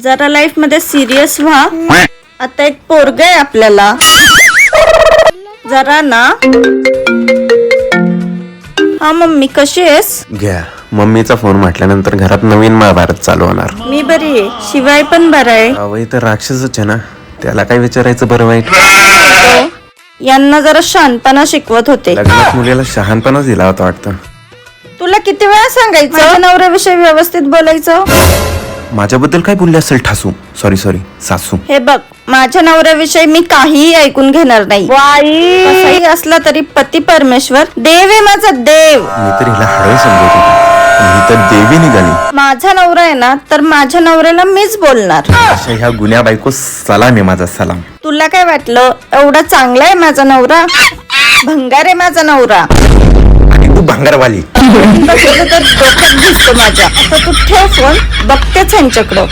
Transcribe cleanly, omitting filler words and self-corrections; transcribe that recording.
जरा लाईफ मध्ये सिरियस व्हा. आता एक पोरग आहे आपल्याला. जरा ना. हा मम्मी कशी आहेस? घ्या मम्मीचा फोन म्हटल्यानंतर घरात नवीन महाभारत चालू होणार. मी बरी आहे. शिवाय पण बरा आहे. अवय तर राक्षसच आहे ना, त्याला काय विचारायचं बरं वाईट. यांना जरा शांतपणा शिकवत होते. लग्नात मुलीला शहाणपणाच दिला होता वाटतं. तुला किती वेळा सांगायचं माझ्या नवऱ्याविषयी व्यवस्थित बोलायचं. माझ्याबद्दल काय बोलले असेल ठासू, सॉरी सासू. हे बघ, माझ्या नवऱ्याविषयी मी काहीही ऐकून घेणार नाही. कसाही असला तरी पती परमेश्वर देव आहे, माझा देव. मी तर हिला हळवे समजत होती, ही तर देवी निघाली. माझा नवरा आहे ना, तर माझ्या नवऱ्याला मीच बोलणार. अशा ह्या गुन्ह्या बायको सलाम आहे माझा सलाम. तुला काय वाटलं एवढा चांगला आहे माझा नवरा? भंगार आहे माझा नवरा. आणि तू भांगारवाली. बसलं तर डोक्यात दिसतो माझ्या. आता तू ठेव फोन, बघतेच ह्यांच्याकडं.